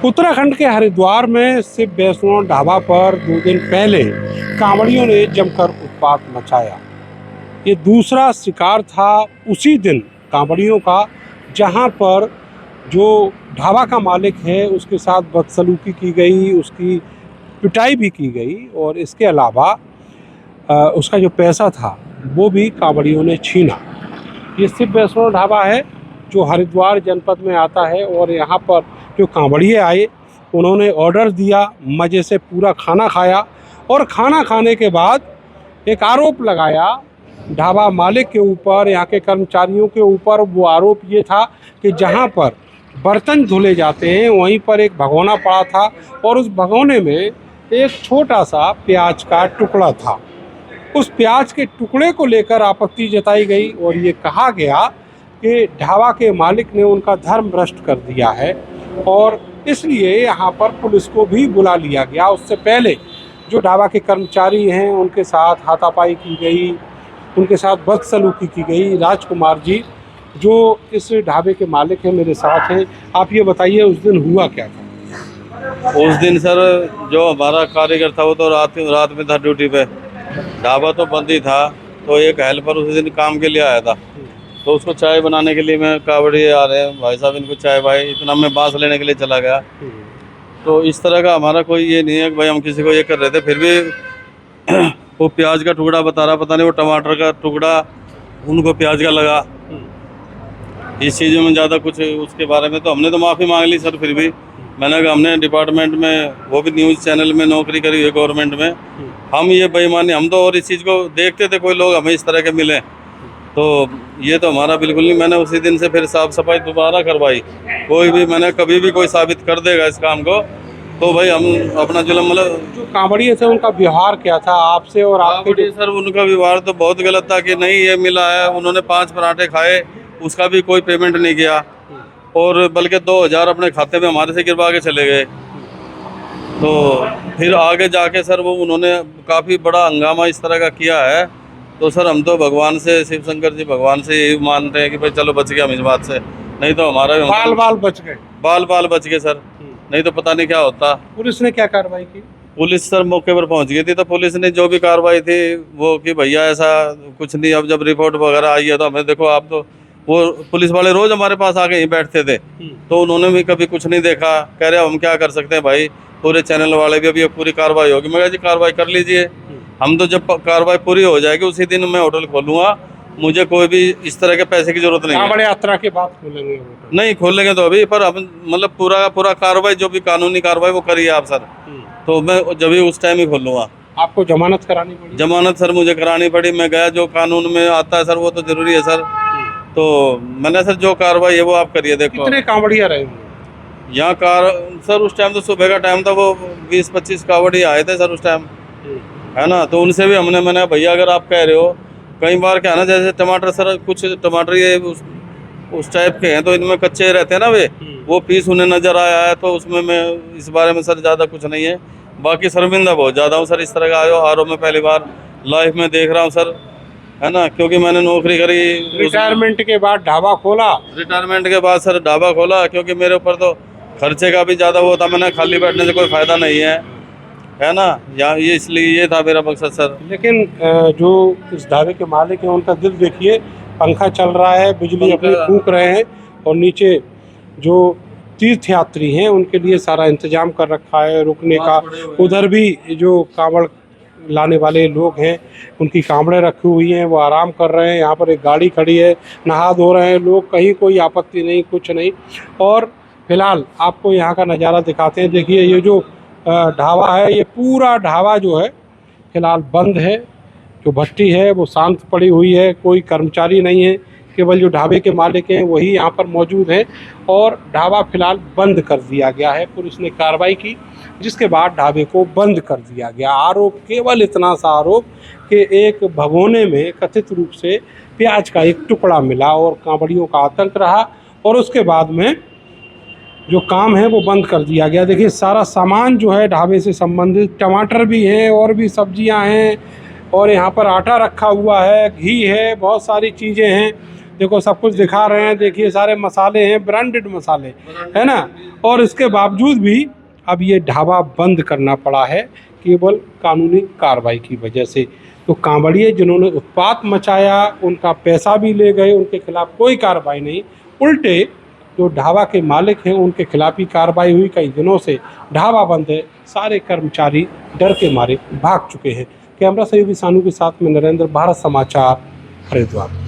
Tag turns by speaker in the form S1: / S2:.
S1: उत्तराखंड के हरिद्वार में शिव वैष्णो ढाबा पर 2 दिन पहले कांवड़ियों ने जमकर उत्पात मचाया। ये दूसरा शिकार था उसी दिन कांवड़ियों का, जहां पर जो ढाबा का मालिक है उसके साथ बदसलूकी की गई, उसकी पिटाई भी की गई और इसके अलावा उसका जो पैसा था वो भी कांवड़ियों ने छीना। ये शिव वैष्णो ढाबा है जो हरिद्वार जनपद में आता है और यहाँ पर जो कांवड़िए आए उन्होंने ऑर्डर दिया, मज़े से पूरा खाना खाया और खाना खाने के बाद एक आरोप लगाया ढाबा मालिक के ऊपर, यहाँ के कर्मचारियों के ऊपर। वो आरोप ये था कि जहाँ पर बर्तन धुले जाते हैं वहीं पर एक भगोना पड़ा था और उस भगोने में एक छोटा सा प्याज का टुकड़ा था। उस प्याज के टुकड़े को लेकर आपत्ति जताई गई और ये कहा गया कि ढाबा के मालिक ने उनका धर्म भ्रष्ट कर दिया है और इसलिए यहाँ पर पुलिस को भी बुला लिया गया। उससे पहले जो ढाबा के कर्मचारी हैं उनके साथ हाथापाई की गई, उनके साथ बदसलूकी की गई। राजकुमार जी जो इस ढाबे के मालिक हैं मेरे साथ हैं, आप ये बताइए उस दिन हुआ क्या था?
S2: उस दिन सर जो हमारा कारीगर था वो तो रात में था ड्यूटी पे, ढाबा तो बंद ही था। तो एक हेल्पर उस दिन काम के लिए आया था, तो उसको चाय बनाने के लिए मैं कावड़ी आ रहे हैं भाई साहब इनको चाय भाई, इतना मैं बांस लेने के लिए चला गया। तो इस तरह का हमारा कोई ये नहीं है कि भाई हम किसी को ये कर रहे थे। फिर भी वो प्याज का टुकड़ा बता रहा, पता नहीं वो टमाटर का टुकड़ा उनको प्याज का लगा। इस चीज़ में ज़्यादा कुछ उसके बारे में तो हमने तो माफ़ी मांग ली सर। फिर भी मैंने कहा हमने डिपार्टमेंट में वो भी न्यूज़ चैनल में नौकरी करी है गवर्नमेंट में, हम ये बेईमानी हम तो और इस चीज़ को देखते थे कोई लोग हमें इस तरह के मिले, तो ये तो हमारा बिल्कुल नहीं। मैंने उसी दिन से फिर साफ सफाई दोबारा करवाई। कोई भी मैंने कभी भी कोई साबित कर देगा इस काम को तो भाई हम अपना जुल्म मतलब।
S1: जो कांवड़िए थे उनका व्यवहार क्या था आपसे और आपके?
S2: सर उनका व्यवहार तो बहुत गलत था कि नहीं ये मिला है, उन्होंने 5 पराठे खाए उसका भी कोई पेमेंट नहीं किया और बल्कि 2000 अपने खाते में हमारे से गिरवा के चले गए। तो फिर आगे जाके सर वो उन्होंने काफ़ी बड़ा हंगामा इस तरह का किया है। तो सर हम तो भगवान से, शिव शंकर जी भगवान से यही मानते हैं कि भाई चलो बच गया हम इस बात से, नहीं तो हमारा
S1: बाल बच गए।
S2: बाल बच गए सर, नहीं तो पता नहीं क्या होता।
S1: पुलिस ने क्या कार्रवाई की?
S2: पुलिस सर मौके पर पहुंच गई थी, तो पुलिस ने जो भी कार्रवाई थी वो कि भैया ऐसा कुछ नहीं। अब जब रिपोर्ट वगैरह आई है तो हमें देखो आप तो वो पुलिस वाले रोज हमारे पास आके ही बैठते थे, तो उन्होंने भी कभी कुछ नहीं देखा। कह रहे हम क्या कर सकते हैं भाई, पूरे चैनल वाले भी अभी अब पूरी कार्रवाई होगी। मैं कहा जी कार्रवाई कर लीजिए, हम तो जब कार्रवाई पूरी हो जाएगी उसी दिन मैं होटल खोलूंगा, मुझे कोई भी इस तरह के पैसे की जरूरत नहीं है।
S1: कांवड़ यात्रा के बाद खोलेंगे?
S2: नहीं खोलेंगे तो अभी, पर हम मतलब पूरा कार्रवाई जो भी कानूनी कार्रवाई वो करिए आप सर, तो मैं जब भी उस टाइम ही खोलूंगा।
S1: आपको जमानत करानी पड़ी?
S2: जमानत सर मुझे करानी पड़ी, मैं गया, जो कानून में आता है सर वो तो जरूरी है सर। तो मैंने सर जो कार्रवाई है वो आप करिए। देखो
S1: कितने कांवड़िया रहे
S2: यहाँ सर उस टाइम तो सुबह का टाइम था, वो 20-25 कांवड़ी आए थे सर उस टाइम, है ना। तो उनसे भी मैंने भैया अगर आप कह रहे हो, कई बार क्या है ना जैसे टमाटर सर, कुछ टमाटर ये उस टाइप के हैं तो इनमें कच्चे रहते हैं ना वो पीस उन्हें नज़र आया है, तो उसमें मैं इस बारे में सर ज़्यादा कुछ नहीं है। बाकी शर्मिंदा बहुत ज़्यादा हूँ सर, इस तरह का आरोप में पहली बार लाइफ में देख रहा हूँ सर, है ना, क्योंकि मैंने नौकरी करी।
S1: रिटायरमेंट के बाद ढाबा खोला?
S2: रिटायरमेंट के बाद सर ढाबा खोला, क्योंकि मेरे ऊपर तो खर्चे का भी ज़्यादा वो था, मैंने खाली बैठने से कोई फ़ायदा नहीं है ना, यहाँ ये इसलिए ये था मेरा मकसद सर।
S1: लेकिन जो इस ढाबे के मालिक हैं उनका दिल देखिए, पंखा चल रहा है, बिजली अपनी फूंक रहे हैं और नीचे जो तीर्थ यात्री हैं उनके लिए सारा इंतजाम कर रखा है रुकने का। उधर भी जो कांवड़ लाने वाले लोग हैं उनकी कांवड़ें रखी हुई हैं, वो आराम कर रहे हैं। यहाँ पर एक गाड़ी खड़ी है, नहा धो रहे हैं लोग, कहीं कोई आपत्ति नहीं, कुछ नहीं। और फिलहाल आपको यहाँ का नज़ारा दिखाते हैं। देखिए ये जो ढाबा है, ये पूरा ढाबा जो है फिलहाल बंद है। जो भट्टी है वो शांत पड़ी हुई है, कोई कर्मचारी नहीं है, केवल जो ढाबे के मालिक हैं वही यहाँ पर मौजूद हैं और ढाबा फिलहाल बंद कर दिया गया है। पुलिस ने कार्रवाई की जिसके बाद ढाबे को बंद कर दिया गया। आरोप केवल इतना सा आरोप कि एक भगोने में कथित रूप से प्याज का एक टुकड़ा मिला और कांवड़ियों का आतंक रहा और उसके बाद में जो काम है वो बंद कर दिया गया। देखिए सारा सामान जो है ढाबे से संबंधित, टमाटर भी हैं और भी सब्जियां हैं और यहाँ पर आटा रखा हुआ है, घी है, बहुत सारी चीज़ें हैं। देखो सब कुछ दिखा रहे हैं, देखिए सारे मसाले हैं, ब्रांडेड मसाले है ना। और इसके बावजूद भी अब ये ढाबा बंद करना पड़ा है केवल कानूनी कार्रवाई की वजह से। तो कांवड़िए जिन्होंने उत्पात मचाया, उनका पैसा भी ले गए, उनके खिलाफ कोई कार्रवाई नहीं, उल्टे जो ढाबा के मालिक हैं उनके खिलाफ ही कार्रवाई हुई। कई दिनों से ढाबा बंद है, सारे कर्मचारी डर के मारे भाग चुके हैं। कैमरा सहयोगी सानू के साथ में नरेंद्र, भारत समाचार, हरिद्वार।